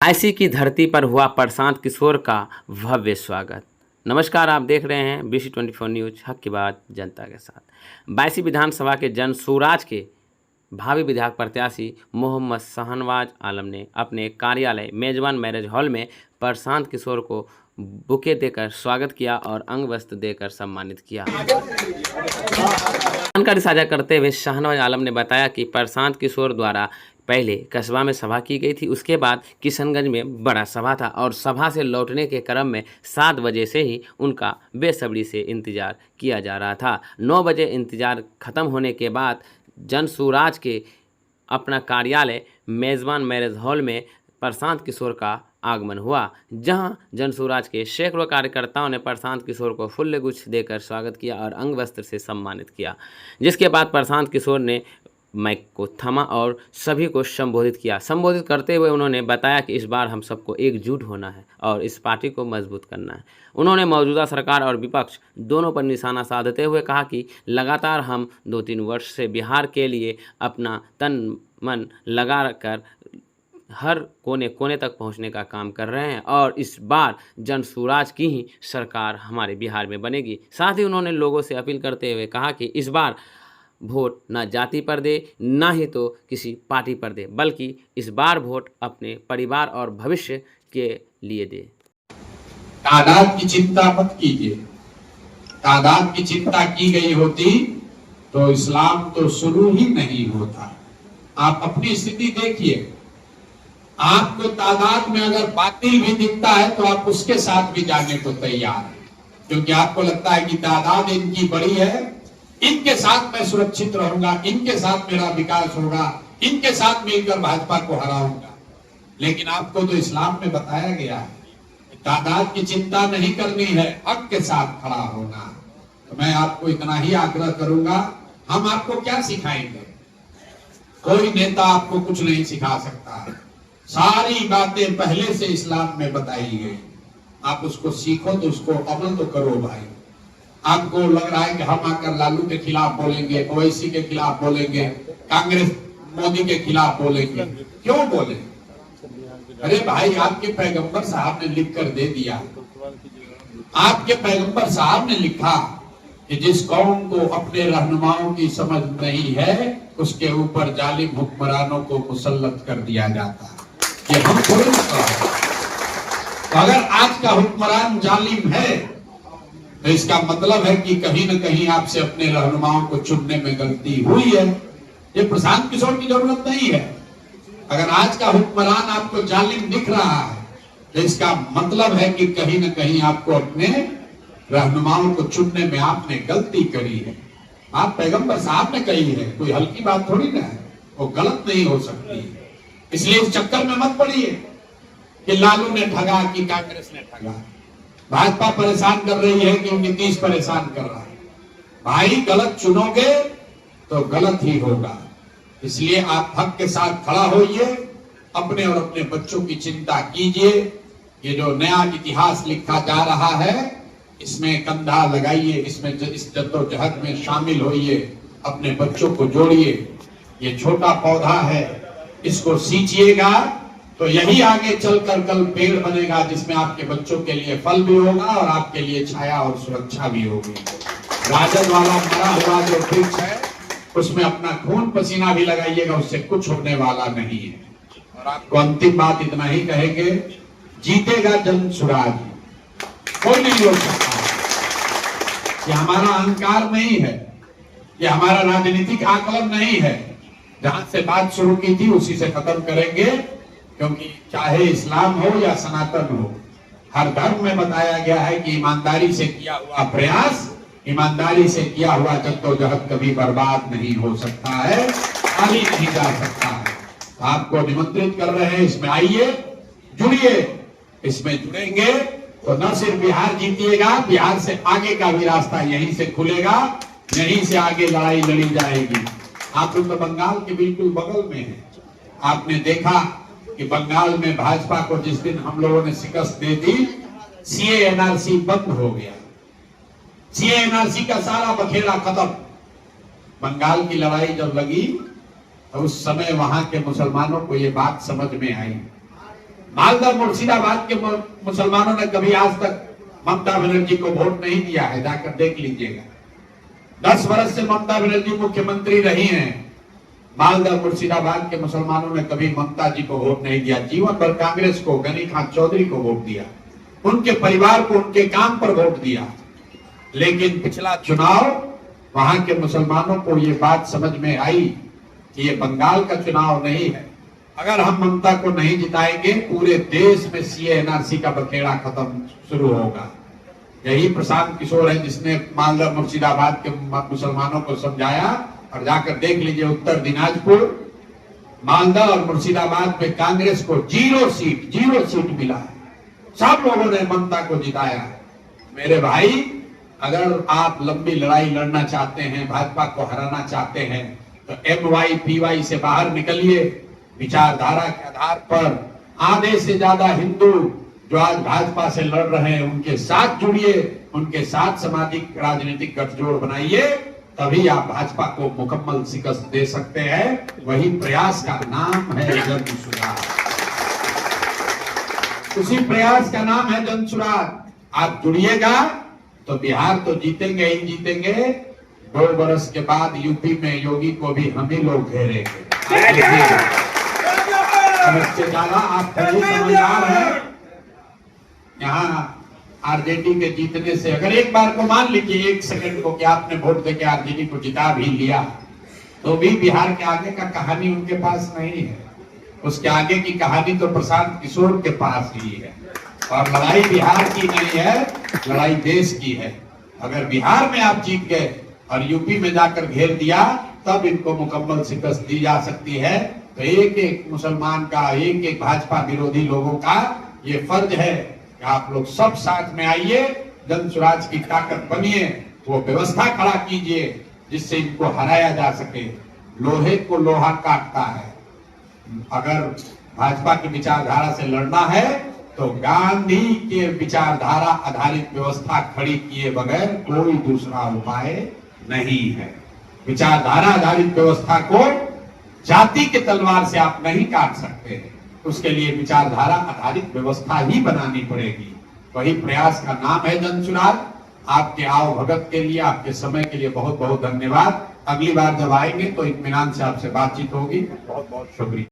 ऐसी की धरती पर हुआ प्रशांत किशोर का भव्य स्वागत। नमस्कार, आप देख रहे हैं BC24 न्यूज, हक की बात जनता के साथ। 22वीं विधानसभा के जन स्वराज के भावी विधायक प्रत्याशी मोहम्मद शाहनवाज आलम ने अपने कार्यालय मेजबान मैरिज हॉल में प्रशांत किशोर को बुके देकर स्वागत किया और अंग वस्त्र देकर सम्मानित किया। जानकारी साझा करते हुए शाहनवाज आलम ने बताया कि प्रशांत किशोर द्वारा पहले कस्बा में सभा की गई थी, उसके बाद किशनगंज में बड़ा सभा था और सभा से लौटने के क्रम में 7 बजे से ही उनका बेसब्री से इंतजार किया जा रहा था। 9 बजे इंतजार खत्म होने के बाद जन स्वराज के अपना कार्यालय मेजबान मैरिज हॉल में प्रशांत किशोर का आगमन हुआ, जहां जन स्वराज के सैकड़ों कार्यकर्ताओं ने प्रशांत किशोर को फूल गुच्छ देकर स्वागत किया और अंग वस्त्र से सम्मानित किया। जिसके बाद प्रशांत किशोर ने माइक को थमा और सभी को संबोधित किया। संबोधित करते हुए उन्होंने बताया कि इस बार हम सबको एकजुट होना है और इस पार्टी को मजबूत करना है। उन्होंने मौजूदा सरकार और विपक्ष दोनों पर निशाना साधते हुए कहा कि लगातार हम 2-3 वर्ष से बिहार के लिए अपना तन मन लगा कर हर कोने कोने तक पहुंचने का काम कर रहे हैं और इस बार जन स्वराज की ही सरकार हमारे बिहार में बनेगी। साथ ही उन्होंने लोगों से अपील करते हुए कहा कि इस बार वोट ना जाति पर दे, ना ही तो किसी पार्टी पर दे, बल्कि इस बार वोट अपने परिवार और भविष्य के लिए दे। तादाद की चिंता मत कीजिए। तादाद की चिंता की गई होती तो इस्लाम तो शुरू ही नहीं होता। आप अपनी स्थिति देखिए, आपको तादाद में अगर बातिल भी दिखता है तो आप उसके साथ भी जाने को तैयार हैं, क्योंकि आपको लगता है कि तादाद इनकी बड़ी है, इनके साथ मैं सुरक्षित रहूंगा, इनके साथ मेरा विकास होगा, इनके साथ मिलकर भाजपा को हराऊंगा। लेकिन आपको तो इस्लाम में बताया गया है तादाद की चिंता नहीं करनी है, हक के साथ खड़ा होना। तो मैं आपको इतना ही आग्रह करूंगा, हम आपको क्या सिखाएंगे? कोई नेता आपको कुछ नहीं सिखा सकता है। सारी बातें पहले से इस्लाम में बताई गई, आप उसको सीखो तो उसको अमल तो करो भाई। आपको लग रहा है कि हम आकर लालू के खिलाफ बोलेंगे, ओवैसी के खिलाफ बोलेंगे, कांग्रेस मोदी के खिलाफ बोलेंगे, क्यों बोले? अरे भाई, आपके पैगंबर साहब ने लिख कर दे दिया। आपके पैगंबर साहब ने लिखा कि जिस कौम को अपने रहनुमाओं की समझ नहीं है उसके ऊपर जालिम हुक्मरानों को मुसल्लत कर दिया जाता है। ये हम थोड़ी तो अगर आज का हुक्मरान जालिम है तो इसका मतलब है कि कहीं न कहीं आपसे अपने रहनुमाओं को चुनने में गलती हुई है। ये प्रशांत किशोर की जरूरत नहीं है। अगर आज का हुक्मरान आपको जालिम दिख रहा है तो इसका मतलब है कि कहीं न कहीं आपको अपने रहनुमाओं को चुनने में आपने गलती करी है। आप पैगंबर साहब ने कही है, कोई हल्की बात थोड़ी ना है, वो गलत नहीं हो सकती। इसलिए इस चक्कर में मत पड़िए कि लालू ने ठगा कि कांग्रेस ने ठगा। भाजपा परेशान कर रही है कि नीतीश परेशान कर रहा है। भाई, गलत चुनोगे तो गलत ही होगा। इसलिए आप हक के साथ खड़ा होइए, अपने और अपने बच्चों की चिंता कीजिए। ये जो नया इतिहास लिखा जा रहा है इसमें कंधा लगाइए, इसमें इस जद्दोजहद में शामिल होइए, अपने बच्चों को जोड़िए। ये छोटा पौधा है, इसको सींचिएगा तो यही आगे चलकर कल पेड़ बनेगा जिसमें आपके बच्चों के लिए फल भी होगा और आपके लिए छाया और सुरक्षा भी होगी। राजद वाला मरा हुआ जो वृक्ष है उसमें अपना खून पसीना भी लगाइएगा, उससे कुछ होने वाला नहीं है। और आपको अंतिम बात इतना ही कहेंगे, जीतेगा जन स्वराज, कोई नहीं रोक सकता। ये हमारा अहंकार नहीं है, ये हमारा राजनीतिक आकलन नहीं है। जहां से बात शुरू की थी उसी से खत्म करेंगे, क्योंकि चाहे इस्लाम हो या सनातन हो, हर धर्म में बताया गया है कि ईमानदारी से किया हुआ प्रयास, ईमानदारी से किया हुआ जद्दोजहद कभी बर्बाद नहीं हो सकता है, खाली नहीं जा सकता है। आपको निमंत्रित कर रहे हैं, इसमें आइए, जुड़िए। इसमें जुड़ेंगे तो न सिर्फ बिहार जीतिएगा, बिहार से आगे का भी रास्ता यहीं से खुलेगा, यहीं से आगे लड़ाई लड़ी जाएगी। आप लोग तो बंगाल के बिल्कुल बगल में हैं। आपने देखा कि बंगाल में भाजपा को जिस दिन हम लोगों ने शिकस्त दे दी, सीए एनआरसी बंद हो गया। सीए एनआरसी का सारा बखेड़ा खत्म। बंगाल की लड़ाई जब लगी तो उस समय वहां के मुसलमानों को ये बात समझ में आई मालदा मुर्शिदाबाद के मुसलमानों ने कभी आज तक ममता बनर्जी को वोट नहीं दिया है, जाकर देख लीजिएगा। 10 वर्ष से ममता बनर्जी मुख्यमंत्री रही हैं, मालदा मुर्शिदाबाद के मुसलमानों ने कभी ममता जी को वोट नहीं दिया। जीवन भर कांग्रेस को, गनी खान चौधरी को वोट दिया, उनके परिवार को, उनके काम पर वोट दिया। लेकिन पिछला चुनाव वहां के मुसलमानों को ये बात समझ में आई कि ये बंगाल का चुनाव नहीं है। अगर हम ममता को नहीं जिताएंगे, पूरे देश में सीए एनआरसी का बखेड़ा खत्म शुरू होगा। यही प्रशांत किशोर है जिसने मालदा मुर्शिदाबाद के मुसलमानों को समझाया। और जाकर देख लीजिए, उत्तर दिनाजपुर, मालदा और मुर्शिदाबाद में कांग्रेस को 0 सीट मिला है। सब लोगों ने ममता को जिताया है। मेरे भाई, अगर आप लंबी लड़ाई लड़ना चाहते हैं, भाजपा को हराना चाहते हैं, तो MY PY से बाहर निकलिए। विचारधारा के आधार पर आधे से ज्यादा हिंदू जो आज भाजपा से लड़ रहे हैं, उनके साथ जुड़िए, उनके साथ सामाजिक राजनीतिक गठजोड़ बनाइए, तभी आप भाजपा को मुकम्मल शिकस्त दे सकते हैं। वही प्रयास का नाम है जन सुराज। उसी प्रयास का नाम है जन सुराज। आप जुड़िएगा तो बिहार तो जीतेंगे ही जीतेंगे, 2 वर्ष के बाद यूपी में योगी को भी हम ही लोग घेरेंगे। सबसे ज्यादा आप पहले समझदार हैं। यहाँ आरजेडी के जीतने से, अगर एक बार को मान लीजिए 1 सेकंड को कि आपने वोट देके आरजेडी को जिता भी लिया, तो भी बिहार के आगे का कहानी उनके पास नहीं है। उसके आगे की कहानी तो प्रशांत किशोर के पास ही है। और लड़ाई बिहार की नहीं है, लड़ाई देश की है। अगर बिहार में आप जीत गए और यूपी में जाकर घेर दिया, तब इनको मुकम्मल शिकस्त दी जा सकती है। तो एक मुसलमान का, एक भाजपा विरोधी लोगों का ये फर्ज है कि आप लोग सब साथ में आइए, जन स्वराज की ताकत बनिए, वो व्यवस्था खड़ा कीजिए जिससे इनको हराया जा सके। लोहे को लोहा काटता है। अगर भाजपा की विचारधारा से लड़ना है तो गांधी के विचारधारा आधारित व्यवस्था खड़ी किए बगैर कोई दूसरा उपाय नहीं है। विचारधारा आधारित व्यवस्था को जाति के तलवार से आप नहीं काट सकते। उसके लिए विचारधारा आधारित व्यवस्था ही बनानी पड़ेगी। वही प्रयास का नाम है जन सुराज। आपके आओ भगत के लिए, आपके समय के लिए बहुत बहुत धन्यवाद। अगली बार जब आएंगे तो इत्मीनान से आपसे बातचीत होगी। बहुत बहुत शुक्रिया।